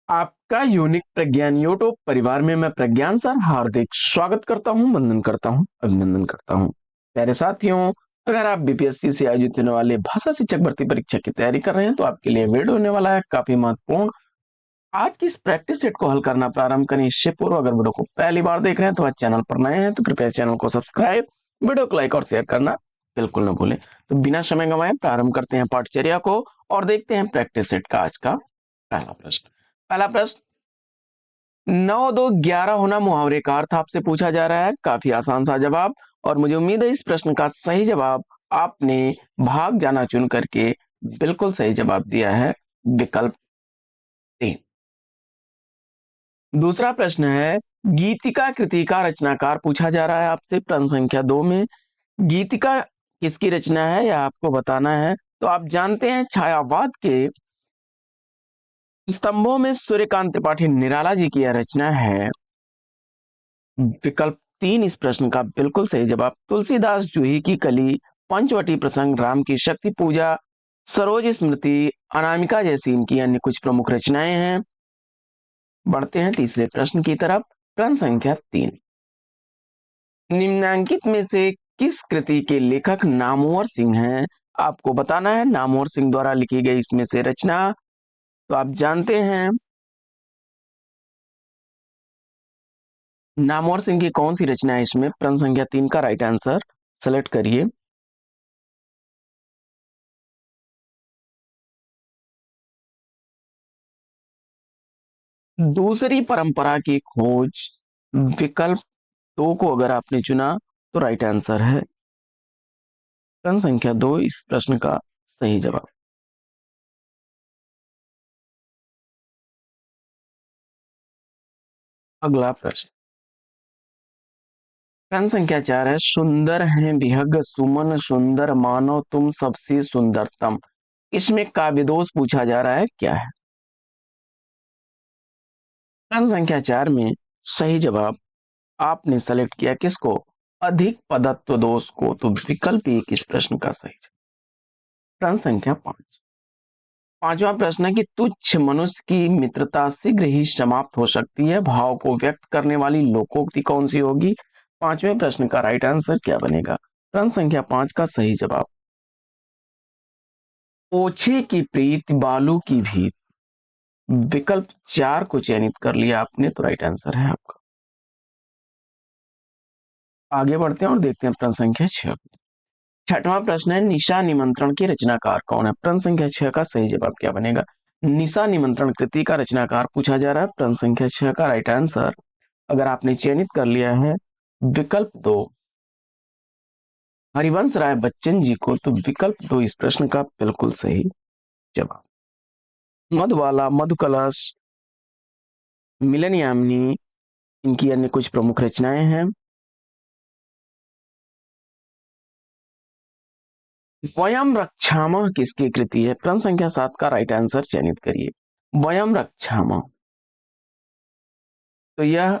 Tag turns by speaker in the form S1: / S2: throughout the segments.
S1: आपका यूनिक प्रज्ञान यूट्यूब परिवार में मैं प्रज्ञान सर हार्दिक स्वागत करता हूं, वंदन करता हूं, अभिनंदन करता हूं। प्यारे साथियों, अगर आप बीपीएससी से आयोजित होने वाले भाषा शिक्षक भर्ती परीक्षा की तैयारी कर रहे हैं तो आपके लिए वीडियो होने वाला है काफी महत्वपूर्ण। आज की इस प्रैक्टिस सेट को हल करना प्रारंभ करें इससे पूर्व अगर वीडियो को पहली बार देख रहे हैं तो आज चैनल पर नए हैं तो कृपया चैनल को सब्सक्राइब, वीडियो को लाइक और शेयर करना बिल्कुल न भूलें। तो बिना समय गंवाए प्रारंभ करते हैं पाठचर्या को और देखते हैं प्रैक्टिस सेट का आज का पहला प्रश्न। पहला प्रश्न, 9 2 11 होना मुहावरे का अर्थ आपसे पूछा जा रहा है। काफी आसान सा जवाब, और मुझे उम्मीद है इस प्रश्न का सही जवाब आपने भाग जाना चुन करके बिल्कुल सही जवाब दिया है, विकल्प ए। दूसरा प्रश्न है, गीतिका कृति का रचनाकार पूछा जा रहा है आपसे प्रश्न संख्या 2 में। गीतिका किसकी रचना है यह आपको बताना है। तो आप जानते हैं छायावाद के स्तंभों में सूर्यकांत त्रिपाठी निराला जी की यह रचना है, विकल्प 3 इस प्रश्न का बिल्कुल सही जवाब। तुलसीदास जूही की कली, पंचवटी प्रसंग, राम की शक्ति पूजा, सरोज स्मृति, अनामिका जैसी इनकी अन्य कुछ प्रमुख रचनाएं हैं। बढ़ते हैं तीसरे प्रश्न की तरफ। प्रश्न संख्या 3, निम्नांकित में से किस कृति के लेखक नामवर सिंह हैं? आपको बताना है नामवर सिंह द्वारा लिखी गई इसमें से रचना। तो आप जानते हैं नामवर सिंह की कौन सी रचना है इसमें। प्रश्न संख्या 3 का राइट आंसर सेलेक्ट करिए। दूसरी परंपरा की खोज, विकल्प 2 को अगर आपने चुना तो राइट आंसर है प्रश्न संख्या 2 इस प्रश्न का सही जवाब। अगला प्रश्न, प्रश्न संख्या 4 है, सुंदर है विहग सुमन सुंदर मानो तुम सबसे सुंदरतम। इसमें काव्य दोष पूछा जा रहा है, क्या है? प्रश्न संख्या 4 में सही जवाब आपने सेलेक्ट किया किसको? अधिक पदत्व दोष को। तो विकल्प 1 इस प्रश्न का सही जवाब। प्रश्न संख्या 5, पांचवा प्रश्न है कि तुच्छ मनुष्य की मित्रता शीघ्र ही समाप्त हो सकती है, भाव को व्यक्त करने वाली लोकोक्ति कौन सी होगी? पांचवें प्रश्न का राइट आंसर क्या बनेगा? प्रश्न संख्या 5 का सही जवाब, ओछे की प्रीत बालू की भीत। विकल्प 4 को चयनित कर लिया आपने तो राइट आंसर है आपका। आगे बढ़ते हैं और देखते हैं प्रश्न संख्या 6। छठवां प्रश्न है, निशा निमंत्रण के रचनाकार कौन है? प्रश्न संख्या 6 का सही जवाब क्या बनेगा? निशा निमंत्रण कृति का रचनाकार पूछा जा रहा है। प्रश्न संख्या 6 का राइट आंसर अगर आपने चयनित कर लिया है विकल्प 2 हरिवंश राय बच्चन जी को, तो विकल्प 2 इस प्रश्न का बिल्कुल सही जवाब। मधुबाला, मधुकलश, मिलन यामिनी इनकी अन्य कुछ प्रमुख रचनाएं हैं। वयम रक्षामः किसकी कृति है? प्रश्न संख्या 7 का राइट आंसर चयनित करिए। वयम रक्षामः, तो यह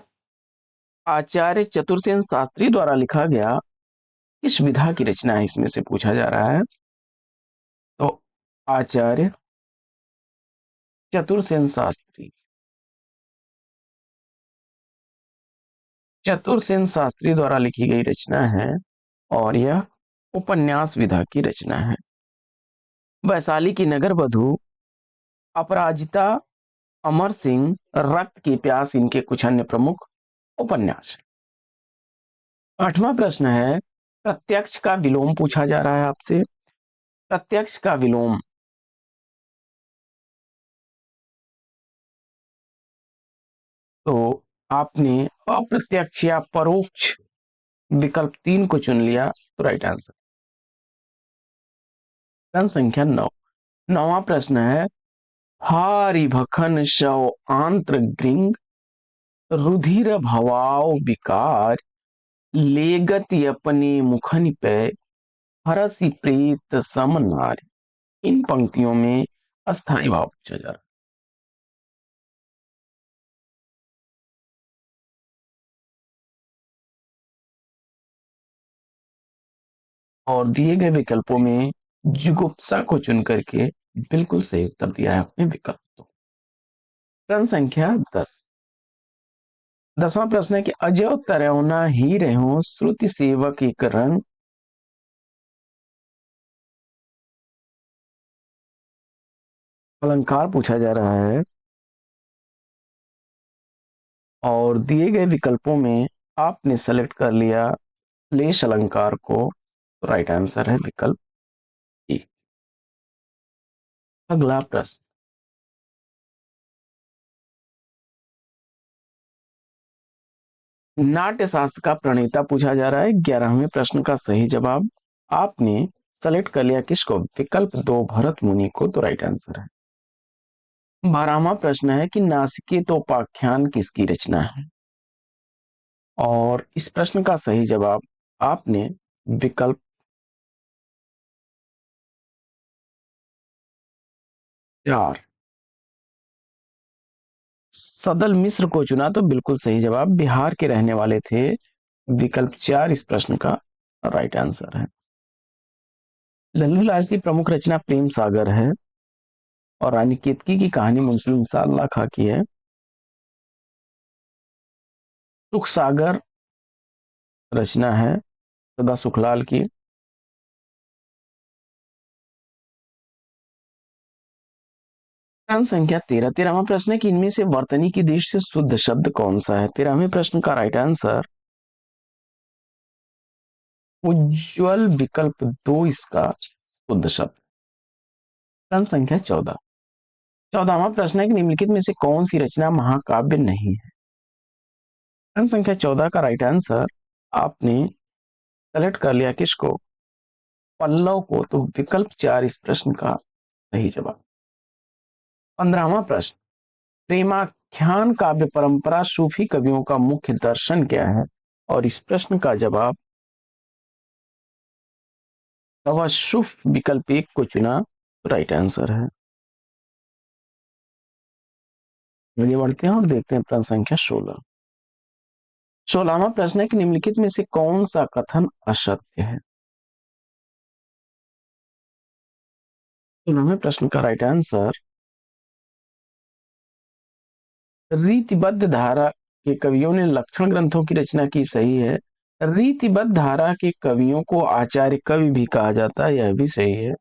S1: आचार्य चतुर्सेन शास्त्री द्वारा लिखा गया किस विधा की रचना है इसमें से पूछा जा रहा है। तो आचार्य चतुर्सेन शास्त्री, चतुर्सेन शास्त्री द्वारा लिखी गई रचना है और यह उपन्यास विधा की रचना है। वैशाली की नगर वधू, अपराजिता, अमर सिंह, रक्त की प्यास इनके कुछ अन्य प्रमुख उपन्यास। आठवां प्रश्न है, प्रत्यक्ष का विलोम पूछा जा रहा है आपसे। प्रत्यक्ष का विलोम, तो आपने अप्रत्यक्ष या परोक्ष विकल्प 3 को चुन लिया तो राइट आंसर। प्रश्न संख्या 9, नौवां प्रश्न है, हारि भखन शव आंत्र ग्रिंग रुधिर भवाओ विकार लेगति अपने मुखन पे हरसी प्रीत सम नारी। इन पंक्तियों में अस्थाई भाव पूछा जा रहा है और दिए गए विकल्पों में जुगुप्सा को चुन करके बिल्कुल सही उत्तर दिया है आपने विकल्प। प्रश्न संख्या 10। 10वां प्रश्न है कि अजो तरोना ही रहो श्रुति सेवक एक रंग। अलंकार पूछा जा रहा है और दिए गए विकल्पों में आपने सेलेक्ट कर लिया लेश अलंकार को, तो राइट आंसर है विकल्प ए। अगला प्रश्न, नाट्य शास्त्र का प्रणेता पूछा जा रहा है। 11वें प्रश्न का सही जवाब आपने सेलेक्ट कर लिया किसको, विकल्प 2 भरत मुनि को, तो राइट आंसर है। 12वां प्रश्न है कि नासिकेतोपाख्यान किसकी रचना है, और इस प्रश्न का सही जवाब आपने विकल्प 4 सदल मिश्र को चुना, तो बिल्कुल सही जवाब, बिहार के रहने वाले थे, विकल्प 4 इस प्रश्न का राइट आंसर है। लल्लू की प्रमुख रचना प्रेम सागर है और रानी केतकी की कहानी मुंशी इंसाल्लाह खां की है। सुख सागर रचना है सदा सुखलाल की। प्रश्न संख्या 13। 13वां प्रश्न है कि इनमें से वर्तनी की दृष्टि से शुद्ध शब्द कौन सा है। 13वें प्रश्न का राइट आंसर उज्ज्वल, विकल्प 2 इसका शुद्ध शब्द। प्रश्न संख्या 14। 14वां प्रश्न है कि निम्नलिखित में से कौन सी रचना महाकाव्य नहीं है। प्रश्न संख्या 14 का राइट आंसर आपने सेलेक्ट कर लिया किसको, पल्लव को, तो विकल्प 4 इस प्रश्न का सही जवाब। 15वां प्रश्न, प्रेमाख्यान काव्य परंपरा सूफी कवियों का मुख्य दर्शन क्या है, और इस प्रश्न का जवाब तवस्सुफ विकल्प 1 को चुना, राइट आंसर है। आगे बढ़ते हैं और देखते हैं प्रश्न संख्या 16। 16वां प्रश्न है कि निम्नलिखित में से कौन सा कथन असत्य है। 16वें प्रश्न का राइट आंसर रीतिबद्ध धारा के कवियों ने लक्षण ग्रंथों की रचना की, सही है। रीतिबद्ध धारा के कवियों को आचार्य कवि भी कहा जाता है, यह भी सही है।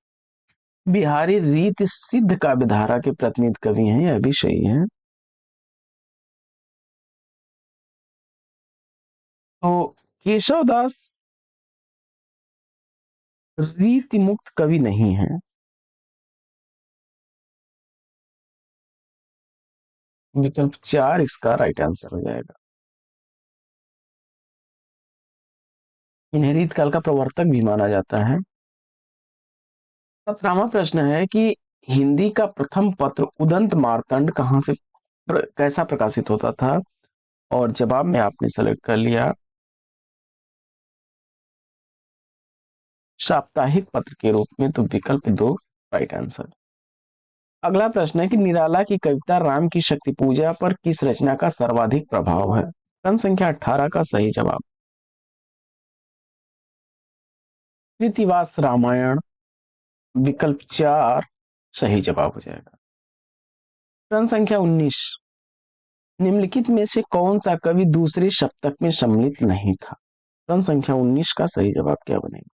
S1: बिहारी रीत सिद्ध काव्य धारा के प्रतिनिधि कवि हैं, यह भी सही है। तो केशव दास रीति मुक्त कवि नहीं है, विकल्प 4 इसका राइट आंसर हो जाएगा। इन्हें रीतकाल का प्रवर्तक भी माना जाता है। 17वां प्रश्न है कि हिंदी का प्रथम पत्र उदंत मार्तंड कहां से कैसा प्रकाशित होता था, और जवाब में आपने सेलेक्ट कर लिया साप्ताहिक पत्र के रूप में, तो विकल्प 2 राइट आंसर। अगला प्रश्न है कि निराला की कविता राम की शक्ति पूजा पर किस रचना का सर्वाधिक प्रभाव है। प्रश्न संख्या 18 का सही जवाब कृतिवास रामायण, विकल्प 4 सही जवाब हो जाएगा। प्रश्न संख्या 19। निम्नलिखित में से कौन सा कवि दूसरे सप्तक में सम्मिलित नहीं था। प्रश्न संख्या 19 का सही जवाब क्या बनेगा।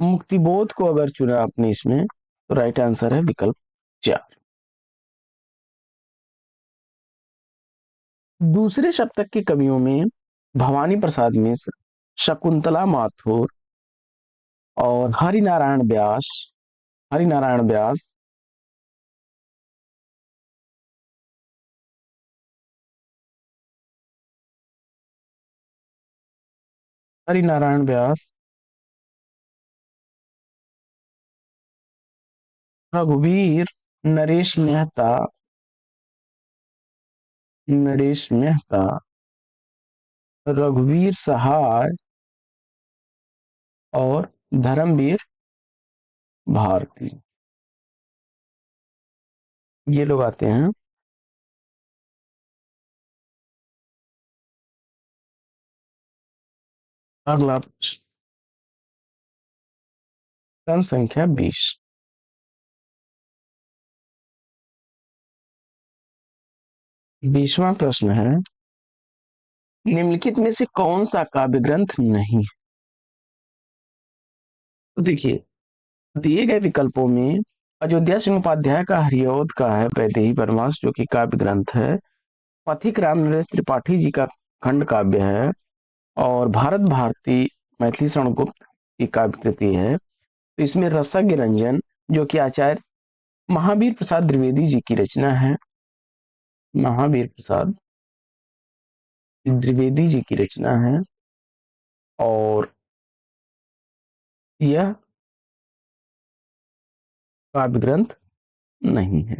S1: मुक्तिबोध को अगर चुना आपने इसमें, तो राइट आंसर है विकल्प 4। दूसरे शतक के कवियों में भवानी प्रसाद मिश्र, शकुंतला माथुर और हरिनारायण व्यास। हरिनारायण व्यास, रघुवीर, नरेश मेहता, नरेश मेहता, रघुवीर सहाय और धर्मवीर भारती, ये लोग आते हैं। अगला प्रश्न संख्या 20। 20वां प्रश्न है, निम्नलिखित में से कौन सा काव्य ग्रंथ नहीं है? तो देखिए, दिए गए विकल्पों में अयोध्या सिंह उपाध्याय का हरिऔध का है वैदेही वनवास जो कि काव्य ग्रंथ है, पथिक राम नरेश त्रिपाठी जी का खंड काव्य है, और भारत भारती मैथिली शरण गुप्त की काव्य कृति है। तो इसमें रसज्ञ रंजन जो कि आचार्य महावीर प्रसाद द्विवेदी जी की रचना है, महावीर प्रसाद द्विवेदी जी की रचना है, और यह काव्य ग्रंथ नहीं है।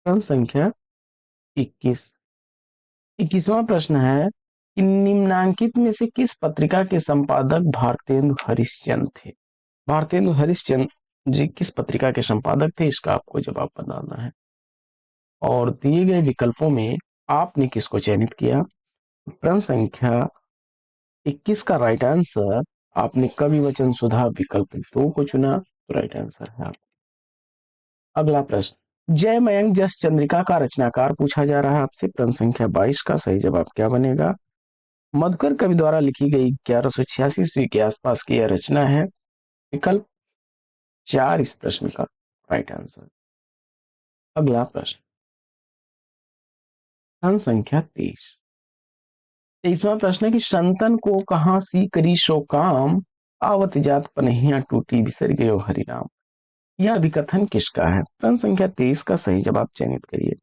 S1: प्रश्न संख्या 21। 21वां प्रश्न है कि निम्नांकित में से किस पत्रिका के संपादक भारतेंदु हरिश्चंद्र थे? भारतेंदु हरिश्चंद्र जी किस पत्रिका के संपादक थे, इसका आपको जवाब बताना है। और दिए गए विकल्पों में आपने किसको चयनित किया? प्रश्न संख्या 21 का राइट आंसर आपने कवि वचन सुधा विकल्प 2 को चुना, तो राइट आंसर है। अगला प्रश्न, जय मयंक जस चंद्रिका का रचनाकार पूछा जा रहा है आपसे। प्रश्न संख्या 22 का सही जवाब क्या बनेगा? मधुकर कवि द्वारा लिखी गई 1186 ईस्वी के आसपास की यह रचना है। विकल्प 4 इस प्रश्न का राइट आंसर। अगला प्रश्न, प्रश्न संख्या 23। 23वां प्रश्न है कि संतन को कहां सी करी सो काम, आवत जात पनहिया टूटी बिसर गयो हरि राम। यह अभिकथन किसका है? प्रश्न संख्या 23 का सही जवाब चयनित करिए।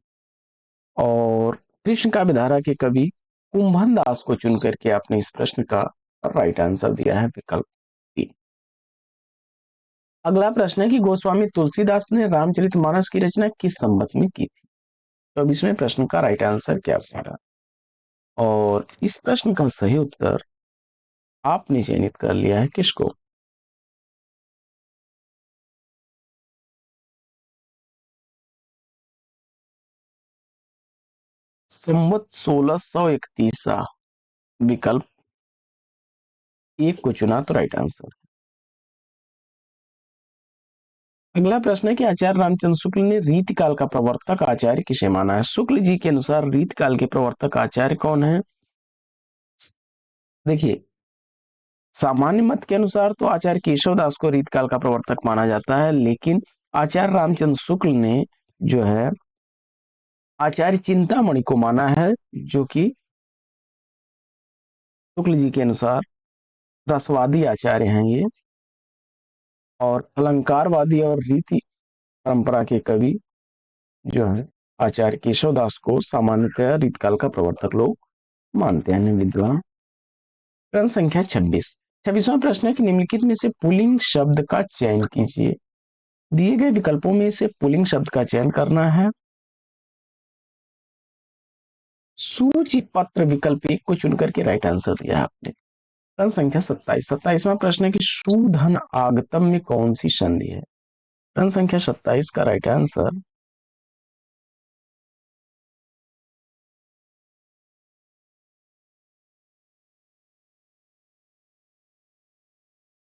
S1: और कृष्ण का विधारा के कवि कुंभन दास को चुन करके आपने इस प्रश्न का राइट आंसर दिया है, विकल्प बी। अगला प्रश्न है कि गोस्वामी तुलसीदास ने रामचरितमानस की रचना किस संवत में की थी? तो अब इसमें प्रश्न का राइट आंसर क्या बनेगा? और इस प्रश्न का सही उत्तर आपने चयनित कर लिया है किसको? संवत 1631, विकल्प एक को चुना, तो राइट आंसर। अगला प्रश्न है कि आचार्य रामचंद्र शुक्ल ने रीतिकाल का प्रवर्तक आचार्य किसे माना है? शुक्ल जी के अनुसार रीतिकाल के प्रवर्तक आचार्य कौन है? देखिए, सामान्य मत के अनुसार तो आचार्य केशवदास को रीतकाल का प्रवर्तक माना जाता है, लेकिन आचार्य रामचंद्र शुक्ल ने जो है आचार्य चिंतामणि को माना है, जो कि शुक्ल जी के अनुसार रसवादी आचार्य हैं ये, और अलंकारवादी और रीति परंपरा के कवि जो है आचार्य केशवदास को सामान्यतः रीतकाल का प्रवर्तक लोग मानते हैं विद्वान। प्रश्न संख्या 26। 26वां प्रश्न है कि निम्नलिखित में से पुल्लिंग शब्द का चयन कीजिए। दिए गए विकल्पों में से पुल्लिंग शब्द का चयन करना है। सूची पत्र विकल्प एक को चुनकर के राइट आंसर दिया है आपने। प्रश्न संख्या 27। 27वां प्रश्न है कि शूधन आगतम में कौन सी संधि है? प्रश्न संख्या 27 का राइट आंसर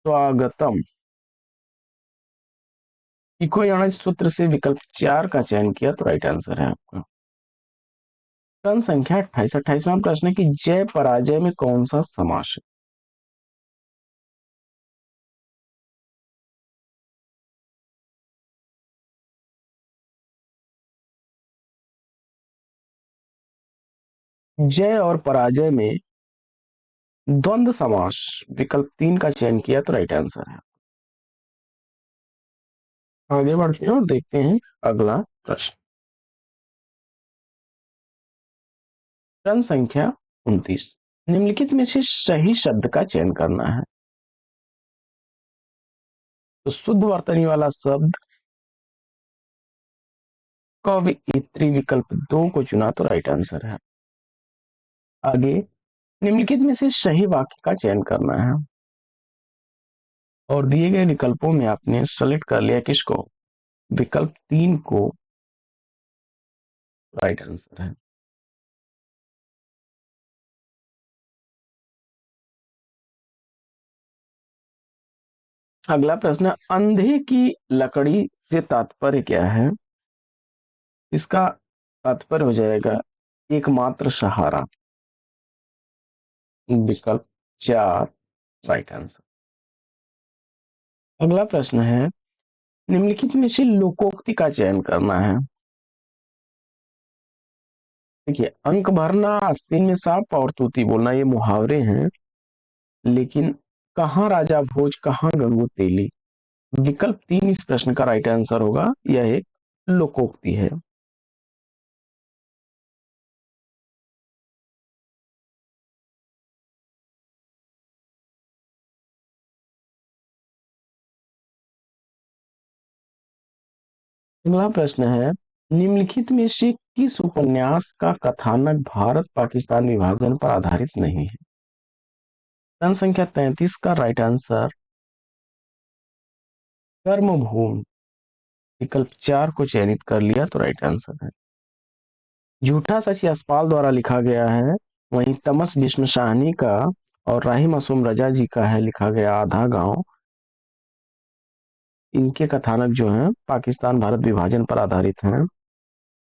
S1: स्वागतम इको यानी सूत्र से विकल्प 4 का चयन किया, तो राइट आंसर है आपका। प्रश्न संख्या 28। 28वां प्रश्न है कि जय पराजय में कौन सा समास है? जय और पराजय में द्वंद्व समास, विकल्प 3 का चयन किया, तो राइट आंसर है। आगे बढ़ते हैं और देखते हैं अगला प्रश्न। प्रश्न संख्या 29। निम्नलिखित में से सही शब्द का चयन करना है। तो शुद्ध वर्तनी वाला शब्द कवियत्री, विकल्प 2 को चुना, तो राइट आंसर है। आगे निम्नलिखित में से सही वाक्य का चयन करना है, और दिए गए विकल्पों में आपने सेलेक्ट कर लिया किसको? विकल्प 3 को, राइट आंसर है। अगला प्रश्न, अंधे की लकड़ी से तात्पर्य क्या है? इसका तात्पर्य हो जाएगा एकमात्र सहारा। विकल्प 4 राइट आंसर। अगला प्रश्न है, निम्नलिखित में से लोकोक्ति का चयन करना है। देखिए, अंक भरना, आस्तीन में सांप और तूती बोलना, ये मुहावरे हैं, लेकिन कहाँ राजा भोज कहाँ गंगू तेली, विकल्प 3 इस प्रश्न का राइट आंसर होगा। यह एक लोकोक्ति है। अगला प्रश्न है, निम्नलिखित में से किस उपन्यास का कथानक भारत पाकिस्तान विभाजन पर आधारित नहीं है? प्रश्न संख्या 33 का राइट आंसर कर्मभूमि, विकल्प 4 को चयनित कर लिया तो राइट आंसर है। झूठा सच यशपाल द्वारा लिखा गया है, वहीं तमस भीष्म शाहनी का और राही मासूम रजा जी का है लिखा गया आधा गांव। इनके कथानक जो हैं पाकिस्तान भारत विभाजन पर आधारित हैं।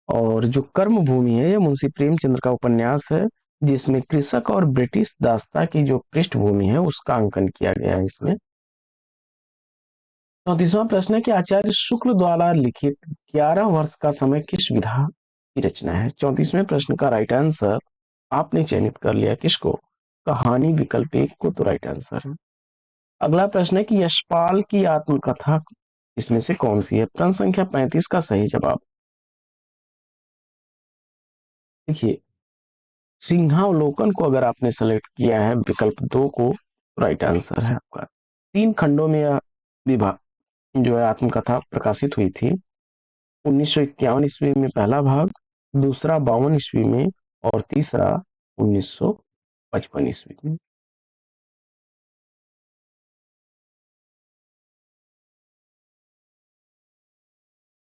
S1: और जो कर्म भूमि है ये मुंशी प्रेमचंद्र का उपन्यास है, जिसमें कृषक और ब्रिटिश दासता की जो पृष्ठभूमि है उसका अंकन किया गया है इसमें। 34वां प्रश्न है कि आचार्य शुक्ल द्वारा लिखित 11 वर्ष का समय किस विधा की रचना है? 34वें प्रश्न का राइट आंसर आपने चयनित कर लिया किसको? कहानी, विकल्प 1 को तो राइट आंसर है। अगला प्रश्न है कि यशपाल की आत्मकथा इसमें से कौन सी है? प्रश्न संख्या 35 का सही जवाब, देखिए, सिंहावलोकन को अगर आपने सेलेक्ट किया है, विकल्प 2 को, राइट आंसर है आपका। 3 खंडों में यह विभाग जो है आत्मकथा प्रकाशित हुई थी। 1951 ईस्वी में पहला भाग, दूसरा 52 ईस्वी में और तीसरा 1955 ईस्वी में।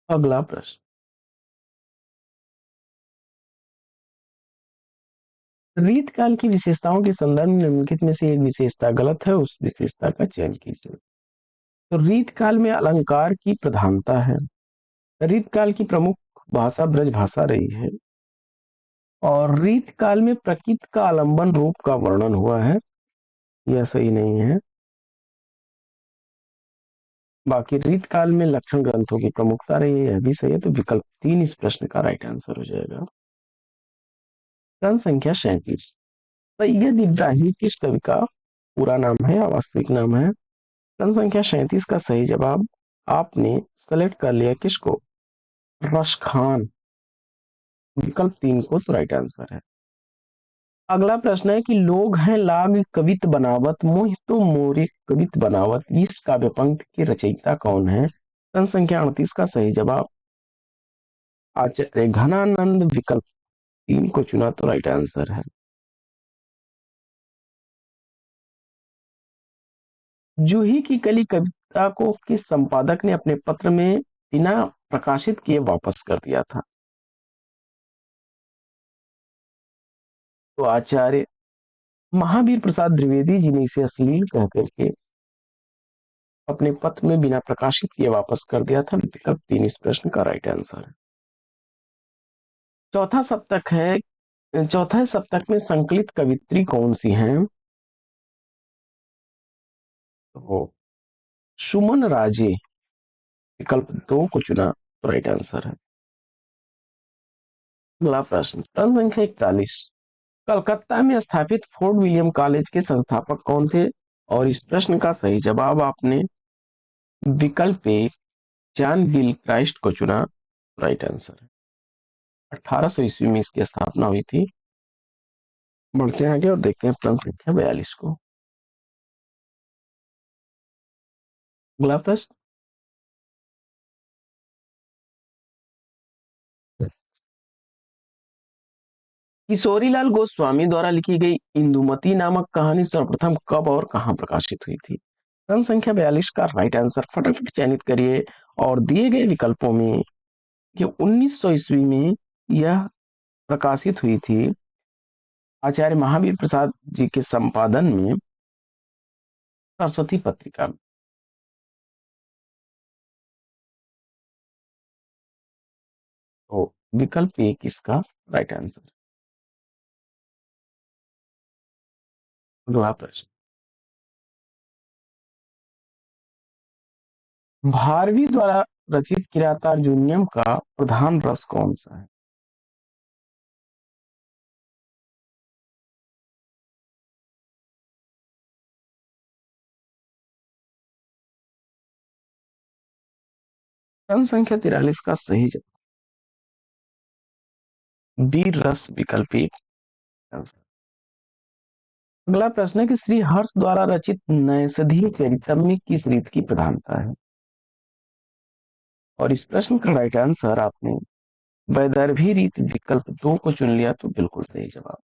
S1: अगला प्रश्न, रीत काल की विशेषताओं के संदर्भ में निम्नलिखित में से एक विशेषता गलत है, उस विशेषता का चयन कीजिए। तो रीत काल में अलंकार की प्रधानता है। रीत काल की प्रमुख भाषा ब्रज भाषा रही है, और रीत काल में प्रकृति का आलंबन रूप का वर्णन हुआ है, यह सही नहीं है। बाकी रीत काल में लक्षण ग्रंथों की प्रमुखता रही है, यह भी सही है। तो विकल्प 3 इस प्रश्न का राइट आंसर हो जाएगा। प्रश्न संख्या 37, सैयद इब्राहिम किस कवि का पूरा नाम है या वास्तविक नाम है? प्रश्न संख्या 37 का सही जवाब आपने सेलेक्ट कर लिया किसको? रश खान, विकल्प 3 को तो राइट आंसर है। अगला प्रश्न है कि लोग हैं लाग कवित बनावत, मोहि तो मोरे कवित बनावत, इस काव्य पंक्ति के रचयिता कौन है? प्रश्न संख्या 38 का सही जवाब आचार्य घनानंद, विकल्प 3 को चुना तो राइट आंसर है। जूही की कली कविता को किस संपादक ने अपने पत्र में बिना प्रकाशित किए वापस कर दिया था? तो आचार्य महावीर प्रसाद द्विवेदी जी ने इसे अश्लील कह करके अपने पत्र में बिना प्रकाशित किए वापस कर दिया था। विकल्प 3 इस प्रश्न का राइट आंसर है। चौथा सप्तक है, चौथे सप्तक में संकलित कवित्री कौन सी हैं? तो सुमन राजे, विकल्प 2 को चुना तो राइट आंसर है। अगला प्रश्न, प्रश्न संख्या 41, कलकत्ता में स्थापित फोर्ट विलियम कॉलेज के संस्थापक कौन थे? और इस प्रश्न का सही जवाब आपने विकल्प 1 जॉन गिल क्राइस्ट को चुना, राइट आंसर है। 1800 ईस्वी में इसकी स्थापना हुई थी। बढ़ते हैं आगे और देखते हैं प्रश्न संख्या 42 को। अगला प्रश्न, किशोरीलाल गोस्वामी द्वारा लिखी गई इंदुमती नामक कहानी सर्वप्रथम कब और कहां प्रकाशित हुई थी? प्रश्न संख्या 42 का राइट आंसर फटाफट चयनित करिए और दिए गए विकल्पों में कि 1900 ईस्वी में यह प्रकाशित हुई थी आचार्य महावीर प्रसाद जी के संपादन में सरस्वती पत्रिका में। विकल्प एक इसका राइट आंसर। अगला प्रश्न, भारवी द्वारा रचित किरातार्जुनीयम का प्रधान रस कौन सा है? प्रश्न संख्या 43 का सही जवाब बी रस विकल्प एक आंसर। अगला प्रश्न है कि श्री हर्ष द्वारा रचित नैषधीय चरितम में किस रीत की प्रधानता है? और इस प्रश्न का राइट आंसर आपने वैदर्भी रीत विकल्प दो को चुन लिया तो बिल्कुल सही जवाब।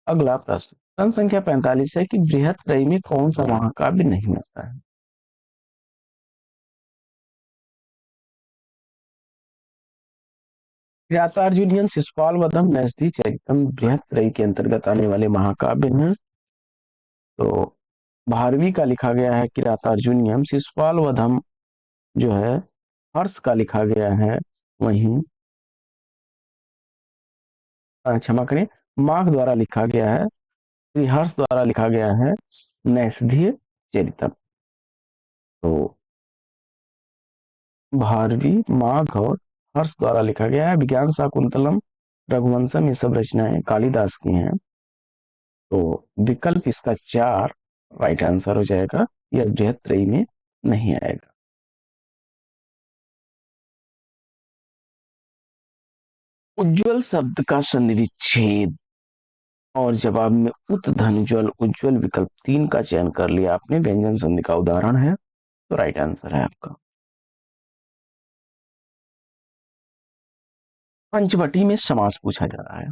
S1: अगला प्रश्न, प्रश्न संख्या 45 है कि बृहत्त्रयी में कौन सा महाकाव्य नहीं आता है? किरातार्जुनीयम, शिशुपाल वधम, नैषधीय चरितम बृहत्त्रयी के अंतर्गत आने वाले महाकाव्य हैं। तो भारवी का लिखा गया है किरातार्जुनीयम, शिशुपाल वधम जो है हर्ष का लिखा गया है, वहीं क्षमा करें, माघ द्वारा लिखा गया है, श्री हर्ष द्वारा लिखा गया है नैषधीय चरितम। तो भारवी, माघ और हर्ष द्वारा लिखा गया है। विज्ञान शाकुंतलम, रघुवंशम, ये सब रचनाएं कालिदास की हैं। तो विकल्प इसका चार राइट आंसर हो जाएगा, यह बृहत्त्रयी में नहीं आएगा। उज्ज्वल शब्द का संधि और जवाब में उत धन ज्वल उज्ज्वल विकल्प तीन का चयन कर लिया आपने, व्यंजन संधि का उदाहरण है, तो राइट आंसर है आपका। पंचवटी में समास पूछा जा रहा है।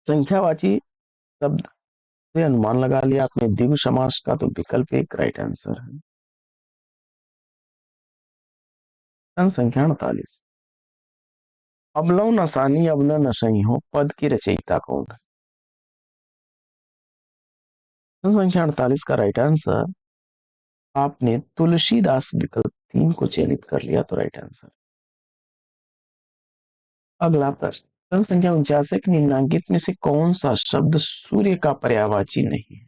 S1: संख्यावाची शब्द से अनुमान लगा लिया आपने द्विगु समास का, तो विकल्प एक राइट आंसर है। संख्या 48, अबलौ नसानी अब न नसई हो पद की रचयिता कौन है? संख्या 48 का राइट आंसर आपने तुलसीदास विकल्प तीन को चयनित कर लिया, तो राइट आंसर। अगला प्रश्न, संख्या 49 है कि निम्नलिखित में से कौन सा शब्द सूर्य का पर्यायवाची नहीं है?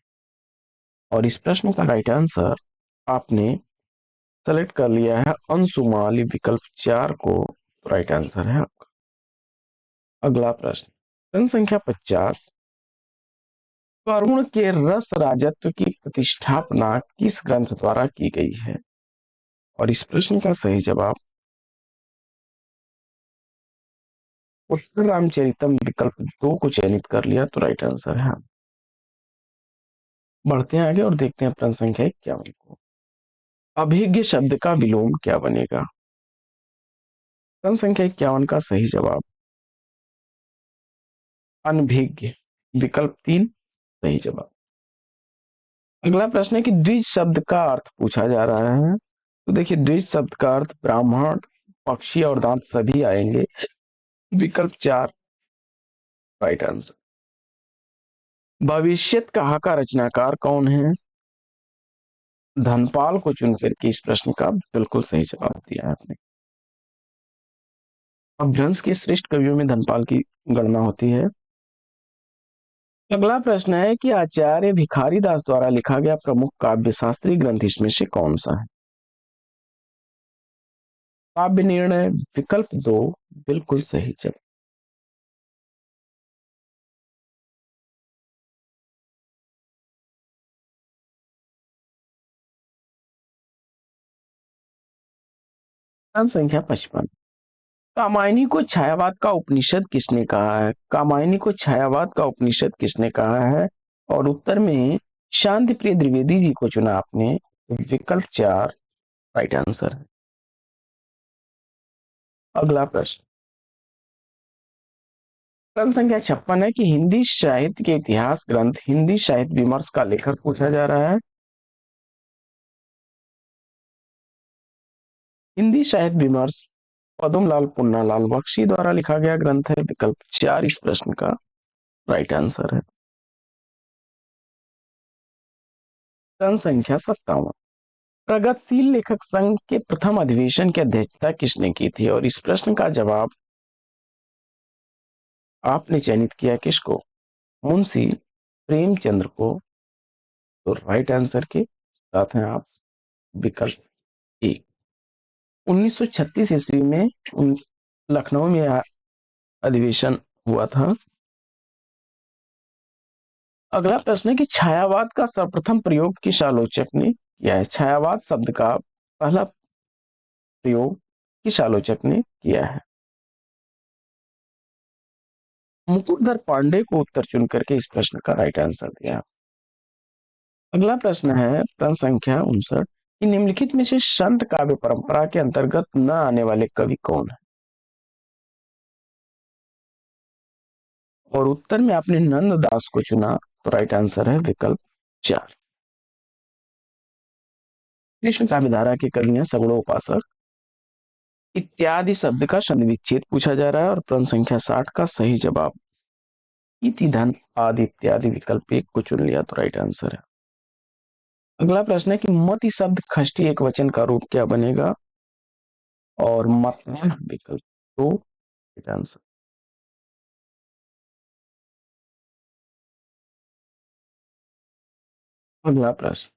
S1: और इस प्रश्न का राइट आंसर आपने सेलेक्ट कर लिया है अंशुमाली विकल्प चार को, राइट आंसर है आपका। अगला प्रश्न, संख्या 50, करुण के रस राजत्व की प्रतिष्ठापना किस ग्रंथ द्वारा की गई है? और इस प्रश्न का सही जवाब उत्तर रामचरितम विकल्प दो को चयनित कर लिया, तो राइट आंसर है। बढ़ते हैं आगे और देखते हैं प्रश्न संख्या 51 को। अभिज्ञ शब्द का विलोम क्या बनेगा? प्रश्न संख्या 51 का सही जवाब अनभिज्ञ विकल्प तीन सही जवाब। अगला प्रश्न है कि द्विज शब्द का अर्थ पूछा जा रहा है। तो देखिए, द्विज शब्द का अर्थ ब्राह्मण, पक्षी और दांत सभी आएंगे, विकल्प चार राइट आंसर। भविष्यत कहा का रचनाकार कौन है? धनपाल को चुनकर के इस प्रश्न का बिल्कुल सही जवाब दिया है आपने। अपभ्रंश के श्रेष्ठ कवियों में धनपाल की गणना होती है। अगला प्रश्न है कि आचार्य भिखारी दास द्वारा लिखा गया प्रमुख काव्य शास्त्रीय ग्रंथ इसमें से कौन सा है? काव्य निर्णय विकल्प दो बिल्कुल सही जवाब। संख्या 55, कामायनी को छायावाद का उपनिषद किसने कहा है? कामायनी को छायावाद का उपनिषद किसने कहा है? और उत्तर में शांति प्रिय द्विवेदी जी को चुना आपने, विकल्प चार राइट आंसर है। अगला प्रश्न, प्रश्न संख्या 56 है कि हिंदी साहित्य के इतिहास ग्रंथ हिंदी साहित्य विमर्श का लेखक पूछा जा रहा है। हिंदी साहित्य विमर्श पद्मलाल पुन्नालाल बख्शी द्वारा लिखा गया ग्रंथ है, विकल्प चार इस प्रश्न का राइट आंसर है। प्रश्न संख्या 57, प्रगतिशील लेखक संघ के प्रथम अधिवेशन की अध्यक्षता किसने की थी? और इस प्रश्न का जवाब आपने चयनित किया किसको? मुंशी प्रेमचंद्र को। तो राइट आंसर के साथ हैं आप विकल्प ए। 1936 ईस्वी में लखनऊ में अधिवेशन हुआ था। अगला प्रश्न है कि छायावाद का सर्वप्रथम प्रयोग किस आलोचक ने किया है? छायावाद शब्द का पहला प्रयोग किस आलोचक ने किया है? मुकुटधर पांडे को उत्तर चुन करके इस प्रश्न का राइट आंसर दिया। अगला प्रश्न है प्रश्न संख्या 59 कि निम्नलिखित में से संत काव्य परंपरा के अंतर्गत न आने वाले कवि कौन है? और उत्तर में आपने नंददास को चुना, तो राइट आंसर है विकल्प 4। कृष्ण काव्य धारा के कवि हैं सगुणों उपासक। इत्यादि शब्द का संधि विच्छेद पूछा जा रहा है और प्रश्न संख्या 60 का सही जवाब इति धन आदि इत्यादि विकल्प एक को चुन लिया, तो राइट आंसर है। अगला प्रश्न है कि मति शब्द खष्टी एक वचन का रूप क्या बनेगा? और मत विकल्प तो राइट आंसर। अगला प्रश्न,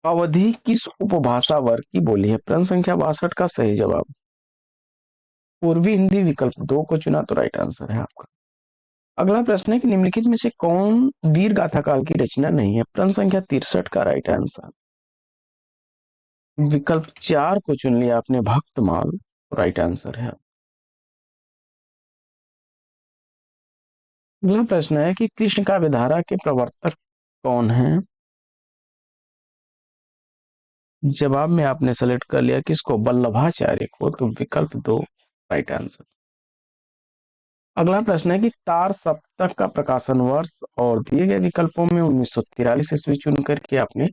S1: अवधि किस उपभाषा वर्ग की बोली है? प्रश्न संख्या 62 का सही जवाब पूर्वी हिंदी विकल्प 2 को चुना, तो राइट आंसर है आपका। अगला प्रश्न है कि निम्नलिखित में से कौन वीर गाथा काल की रचना नहीं है? प्रश्न संख्या 63 का राइट आंसर विकल्प 4 को चुन लिया आपने, भक्तमाल, राइट आंसर है। अगला प्रश्न है कि कृष्ण का विधारा के प्रवर्तक कौन है? जवाब में आपने सेलेक्ट कर लिया किसको? वल्लभाचार्य को, तो विकल्प 2 राइट आंसर। अगला प्रश्न है कि तार सप्तक का प्रकाशन वर्ष और दिए गए विकल्पों में 1943 ईस्वी चुन करके आपने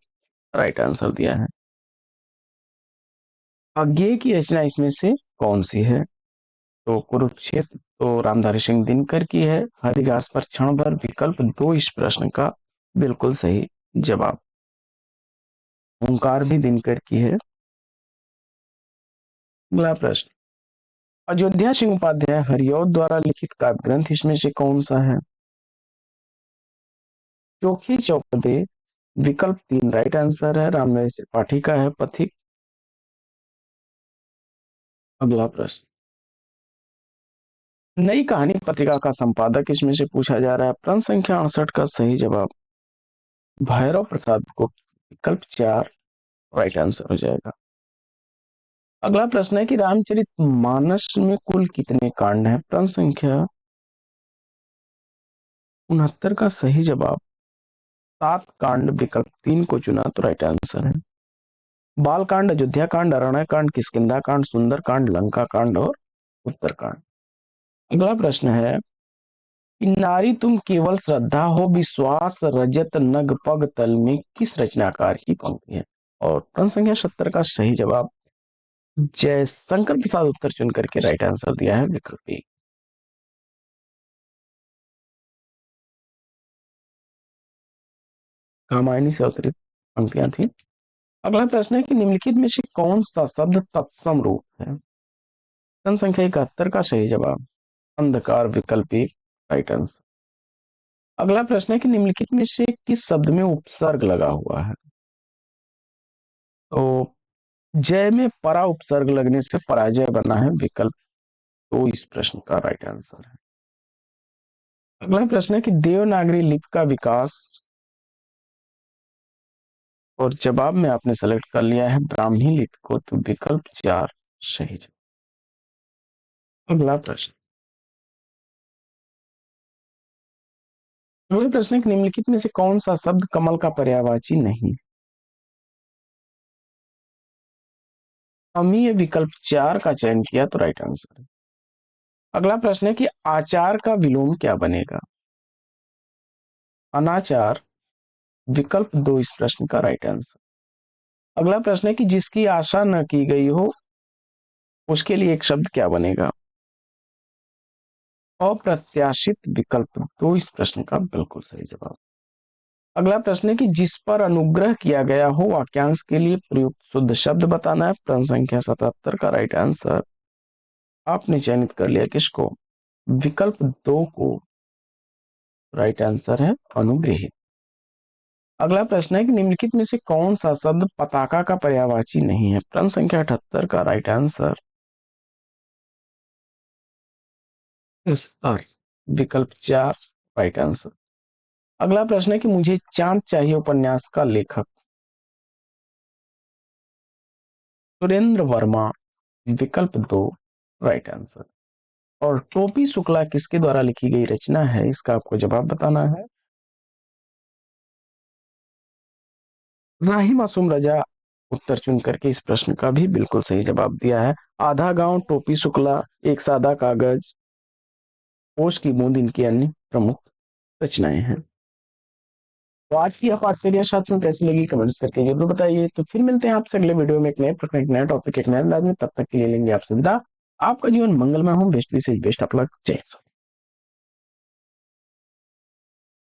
S1: राइट आंसर दिया है। अज्ञेय की रचना इसमें से कौन सी है? तो कुरुक्षेत्र तो रामधारी सिंह दिनकर की है। हरिदास पर क्षण भर विकल्प 2 इस प्रश्न का बिल्कुल सही जवाब। ओंकार भी दिनकर की है। अगला प्रश्न, अयोध्या सिंह उपाध्याय हरिऔध द्वारा लिखित काव्य ग्रंथ इसमें से कौन सा है? चोखी चौपदे विकल्प 3 राइट आंसर है। रामनरेश त्रिपाठी का है पथिक। अगला प्रश्न, नई कहानी पत्रिका का संपादक इसमें से पूछा जा रहा है। प्रश्न संख्या 68 का सही जवाब भैरव प्रसाद गुप्त, विकल्प 4 राइट आंसर हो जाएगा। अगला प्रश्न है कि रामचरित मानस में कुल कितने कांड हैं? प्रश्न संख्या 69 का सही जवाब 7 कांड, विकल्प 3 को चुना, तो राइट आंसर है। बाल कांड, अयोध्या कांड, अरण्य कांड, किष्किंधा कांड, सुंदर कांड, लंका कांड और उत्तर कांड। अगला प्रश्न है कि नारी तुम केवल श्रद्धा हो विश्वास रजत नग पग तल में किस रचनाकार की पंक्ति है? और प्रश्न संख्या 70 का सही जवाब जय शंकर प्रसाद उत्तर चुन करके राइट आंसर दिया है, विकल्प ए। रामायणी से अवतरित पंक्तियां थी। अगला प्रश्न है कि निम्नलिखित में से कौन सा शब्द तत्सम रूप है? प्रश्न संख्या 71 का सही जवाब अंधकार, विकल्प ए राइट आंसर। अगला प्रश्न है कि निम्नलिखित में से किस शब्द में उपसर्ग लगा हुआ है? तो जय में परा उपसर्ग लगने से पराजय बना है, विकल्प तो इस प्रश्न का राइट आंसर है। अगला प्रश्न है कि देवनागरी लिपि का विकास, और जवाब में आपने सेलेक्ट कर लिया है ब्राह्मी लिपि को, तो विकल्प 4 सही जवाब। अगला प्रश्न, अगला प्रश्न है कि निम्नलिखित में से कौन सा शब्द कमल का पर्यायवाची नहीं? अमीय विकल्प 4 का चयन किया, तो राइट आंसर है। अगला प्रश्न है कि आचार का विलोम क्या बनेगा? अनाचार, विकल्प 2 इस प्रश्न का राइट आंसर। अगला प्रश्न है कि जिसकी आशा न की गई हो उसके लिए एक शब्द क्या बनेगा? अप्रत्याशित, विकल्प 2 इस प्रश्न का बिल्कुल सही जवाब। अगला प्रश्न है कि जिस पर अनुग्रह किया गया हो वाक्यांश के लिए प्रयुक्त शुद्ध शब्द बताना है। प्रश्न संख्या 77 का राइट आंसर आपने चयनित कर लिया किसको? विकल्प 2 को। राइट आंसर है अनुग्रहित। अगला प्रश्न है कि निम्नलिखित में से कौन सा शब्द पताका का पर्यायवाची नहीं है। प्रश्न संख्या 78 का राइट आंसर विकल्प 4 राइट आंसर। अगला प्रश्न है कि मुझे चांद चाहिए उपन्यास का लेखक। सुरेंद्र वर्मा विकल्प 2 राइट आंसर। और टोपी शुक्ला किसके द्वारा लिखी गई रचना है, इसका आपको जवाब बताना है। राही मासूम रजा उत्तर चुन करके इस प्रश्न का भी बिल्कुल सही जवाब दिया है। आधा गांव, टोपी शुक्ला, एक सादा कागज, ओश की बूंद इनकी अन्य प्रमुख रचनाएं हैं। तो आज की पाठचर्या छात्रों कैसी लगी कमेंट्स करके जरूर बताइए। तो फिर मिलते हैं आपसे अगले वीडियो में एक नए प्रश्न, एक नया टॉपिक, एक नए अंदाज में। तब तक के लिए लेंगे आपसे विदा। आपका जीवन मंगलमय हो। बेस्ट विशेष बेस्ट ऑफ लक। जय हिंद।